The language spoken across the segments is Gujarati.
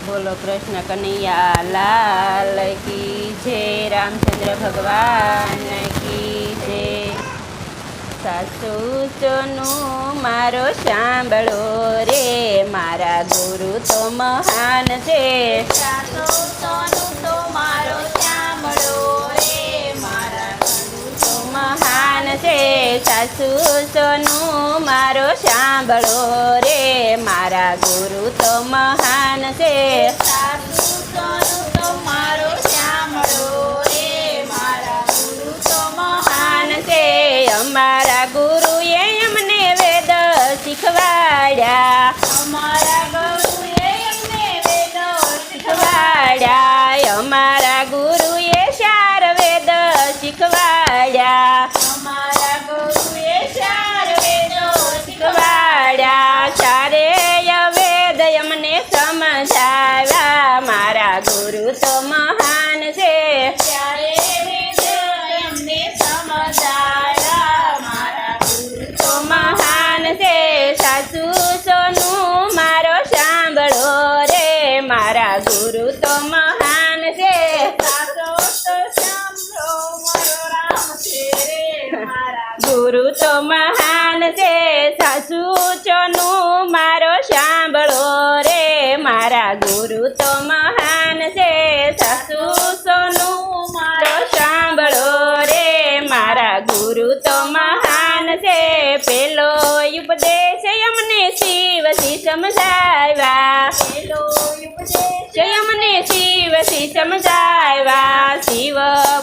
बोलो कृष्ण कन्हैया लाल की जय। रामचंद्र भगवान की जय। सासू सोनू मारो सांभळो रे, मारा गुरु तो महान छे। सासू सोनू तो मारो सांभळो रे, मारा गुरु तो महान छे। सासू सोनू मारो सांभळो रे, मारा गुरु तो महान छे। सासू सोनू तो मारो सांभळो रे, मारा गुरु तो महान छे। अमारा गुरुए अमने वेद शीखवाड्या, अमारा गुरुए अमने वेद शीखवाड्या। अमारा गुरुए चार वेद शीखवाड्या, अमारा गुरुए चार वेद शीखवाड्या। चारेय वेद अमने समझाव्या, मारा गुरु तो महान छे। चारे वेद अमने समझाया, मारा गुरु तो महान छे। सासू सोनू मारो सांभळो रे, मारा गुरु तो महान छे। सासू तो सांभळो मारो राम छे रे, मारा गुरु तो महान छे। सासू सोनू मारो सांभळो रे, मारा गुरु तो महान छे। सासू सोनू मारो सांभळो रे, मारा गुरु तो महान छे। पेलो उपदेश अमने शिवથી समझाव्या, पेलो उपदेश अमने शिवથી समझाव्या। शिव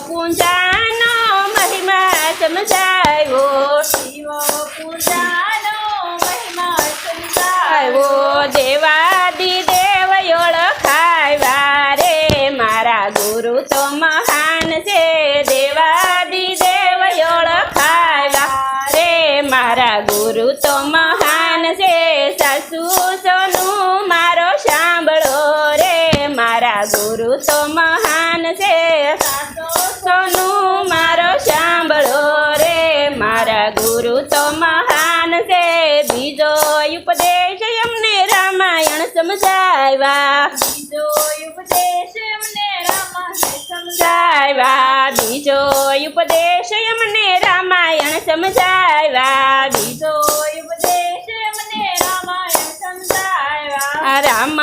पूजानो महिमा समझाव्यो, शिव पूजानो महिमा समझायो। આવ્યો। દેવાદિદેવ ઓળખાવ્યા રે, મારા ગુરુ તો મહાન છે। દેવાદિદેવ ઓળખાવ્યા રે, મારા ગુરુ તો મહાન છે। સાસુ સોનુ મારો સાંભળો રે, મારા ગુરુ તો મહાન છે। સાસુ સોનુ મારો સાંભળો રે, મારા ગુરુ તો મહાન છે। બીજો ઉપદેશ અમને રામાયણ સમજાવ્યા, બીજો ઉપદેશ અમને રામાયણ સમજાવ્યા। બીજો ઉપદેશ અમને રામાયણ સમજાવ્યા, બીજો ઉપદેશ અમને રામાયણ સમજાવ્યા। રામ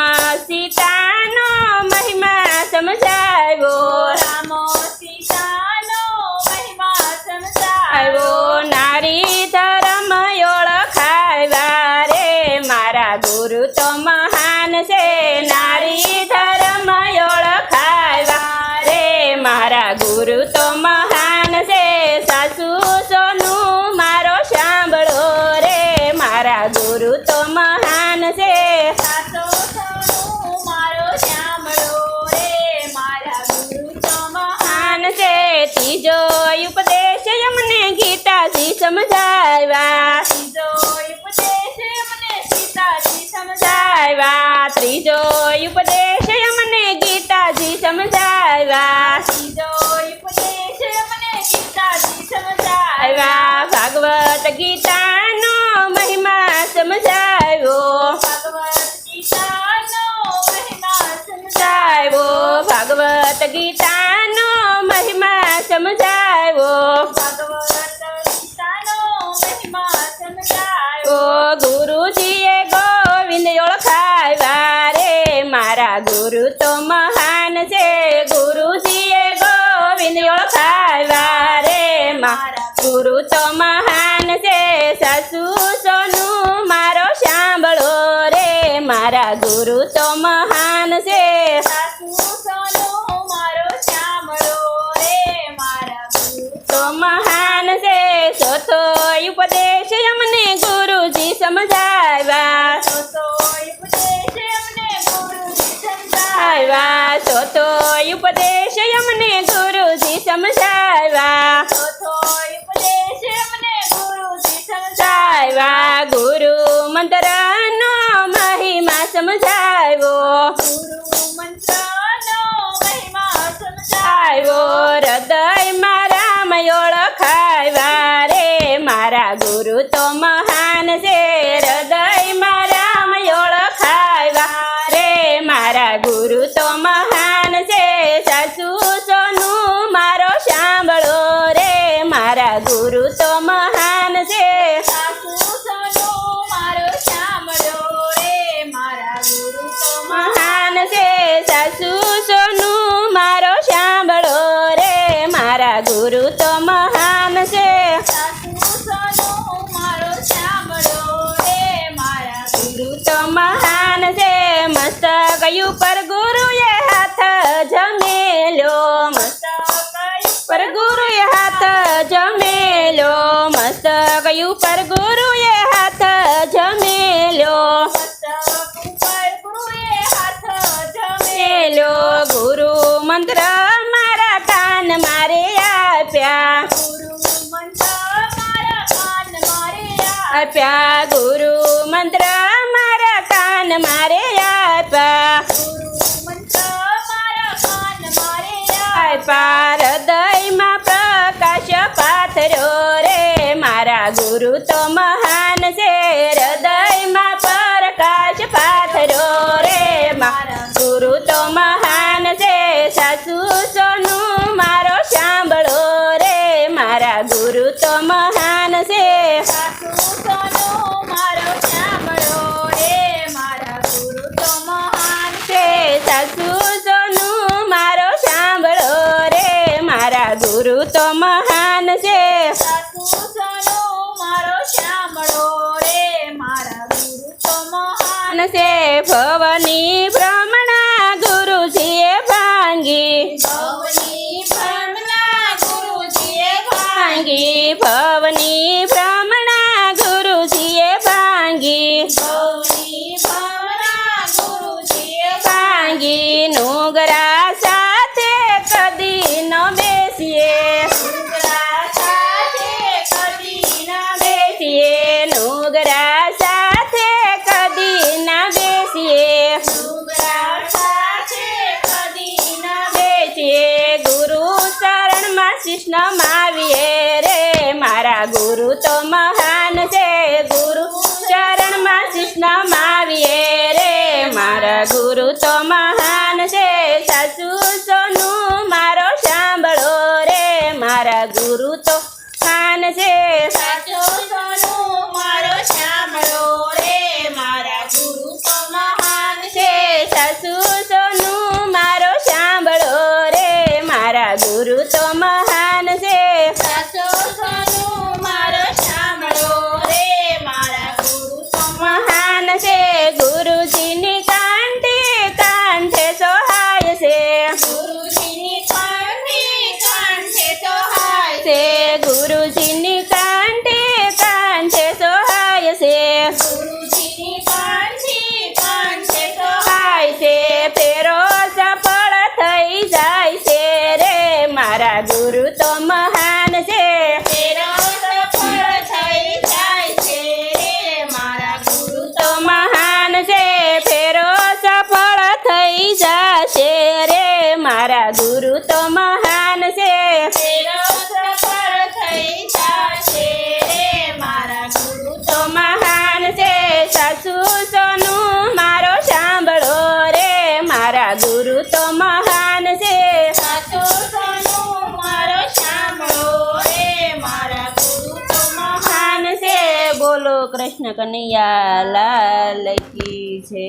સીતાનો મહિમા સમજાવ્યો, રામ સીતાનો મહિમા સમજાવ્યો। આવ્યો। નારી ધર્મ ઓળખાવ્યા રે, મારા ગુરુ તો મહાન છે। નારી ધર્મ ઓળખાવ્યા રે, મારા ગુરુ તો મહાન છે। સાસુ સોનુ મારો સાંભળો રે, મારા ગુરુ તો મહાન છે। સાસુ સોનુ મારો સાંભળો રે, મારા ગુરુ તો મહાન છે। ત્રીજો ઉપદેશ અમને ગીતાથી સમજાવ્યા, ત્રીજો ઉપદેશ અમને સીતાજી સમજાવ્યા। ત્રીજો ઉપદેશ અમને ગીતાજી સમજાવ્યા, ત્રીજો ઉપદેશ અમને સીતાજી સમજાવ્યા। આવ્યા। ભાગવત ગીતાનો મહિમા સમજાવ્યો, ભગવદ ગીતાનો મહિમા સમજાવ્યો। ભાગવત ગીતાનો મહિમા સમજાવ્યો, ભગવદ ગીતાનો મહિમા સમજાવ્યો। ઓ ગુરુજીએ ગોવિંદ ઓળખાવ્યા રે, મારા ગુરુ તો મહાન છે। ગુરુજીએ ગોવિંદ ઓળખાવ્યા રે, મારા ગુરુ તો મહાન છે। સાસુ સોનુ મારો સાંભળો રે, મારા ગુરુ તો મહાન છે। સાસુ સોનુ મારો સાંભળો રે, મારા ગુરુ તો મહાન છે। ચોથો ઉપદેશ અમને ગુરુજી સમજાવ્યા, તો ઉપદેશ અમને ગુરુજી સમજાવ્યા। આવ્યા। ચોથો ઉપદેશ અમને ગુરુજી સમજાવ્યા, ચોથો ઉપદેશ અમને ગુરુજી સમજાવ્યા। આવ્યા। ગુરુ મંત્રનો મહિમા સમજાવ્યો, ગુરુ મંત્રનો મહિમા સમજાવ્યો। આવ્યો। હૃદયમાં રામ ઓળખાવ્યા રે, મારા ગુરુ તો મહાન છે। હૃદયમાં રામ ઓળખાવ્યા રે, મારા મારા ગુરુ તો મહાન છે સાસુ સોનું મારો સાંભળો રે મારા ગુરુ તો મહાન છે સાસુ સોનું મારો સાંભળો રે મારા ગુરુ તો મહાન છે સાસુ સોનું મારો સાંભળો રે મારા ગુરુ તો મહાન છે સાસુ સોનું મારો સાંભળો રે મારા ગુરુ તો મહાન છે મસ્તક ઉપર ગુરુએ હાથ જમેલ્યો મસ્તક પર ગુરુએ હાથ જમેલ્યો મસ્તક ઉપર ગુરુએ હાથ જમેલ્યો મસ્તક ઉપર ગુરુએ હાથ મેલ્યો ગુરુ મંત્ર મારા કાન મારે આપ્યા ગુરુ મંત્ર મારા કાન મારે આપ્યા ગુરુ મંત્ર મારા કાન મારે આપ્યા ગુરુ મંત્ર મારા કાન મારે આપ્યા હૃદયમાં પ્રકાશ પાથર્યો રે મારા ગુરુ તો મહાન છે હૃદયમાં પ્રકાશ પાથર્યો રે મારા ગુરુ તો મહાન છે સાસુ સોનું મારો સાંભળો રે મારા ગુરુ તો મહાન છે સાસુ સોનું મારો સાંભળો રે મારા ગુરુ તો મહાન છે સાસુ સોનું મારો સાંભળો રે મારા ગુરુ તો મહાન છે સાસુ સોનું મારો સાંભળો રે મારા ગુરુ તો મહાન છે ભવની ભ્રમણા ગુરુજીએ ભાંગી ભવની ભ્રમણા ગુરુજીએ ભાંગી ભવની ભ્રમણા ગુરુજીએ ભાંગી ભવની ભ્રમણા ગુરુજીએ ભાંગી નુગરા સાથે કદી ન બેસીએ ડુંગરા સાથે કદી ના બેસીએ નુગરા સાથે કદી ના બેસીએ ડુંગરા સાથે કદી ના બેસીએ ગુરુ ચરણમાં શીશ નમાવીએ રે મારા ગુરુ તો મહાન છે ગુરુ ચરણમાં શીશ નમાવીએ રે મારા ગુરુ તો મહાન છે સાસુ સોનું મારો સાંભળો રે મારા ગુરુ તો મહાન છે સાચો સોનું મારો સાંભળો રે મારા ગુરુ તો મહાન છે સાસુ સોનું મારો સાંભળો રે મારા ગુરુ તો મહાન છે સાચો સોનું મારો સાંભળો રે મારા ગુરુ તો મહાન છે ગુરુજીની કાંઠે સોહાય છે ગુરુજીની કાંઠે સહાય છે ગુરુજીની કાંઠે સોહાય છે ગુરુજીની કાંઠે સોહાય છે ફેરો સફળ થઈ જાય છે રે મારા ગુરુ તો મહાન છે તેરો સફળ થઈ જાય છે રે મારા ગુરુ તો મહાન છે ફેરો સફળ થઈ જશે રે મારા ગુરુ તો મહાન છે તેરો સફળ થઈ જશે રે મારા ગુરુ તો મહાન છે સાસુ સોનું મારો સાંભળો રે મારા ગુરુ તો મહાન છે સાચો સોનું મારો સાંભળો રે મારા ગુરુ તો મહાન છે બોલો કૃષ્ણ કનૈયા લાલ કી છે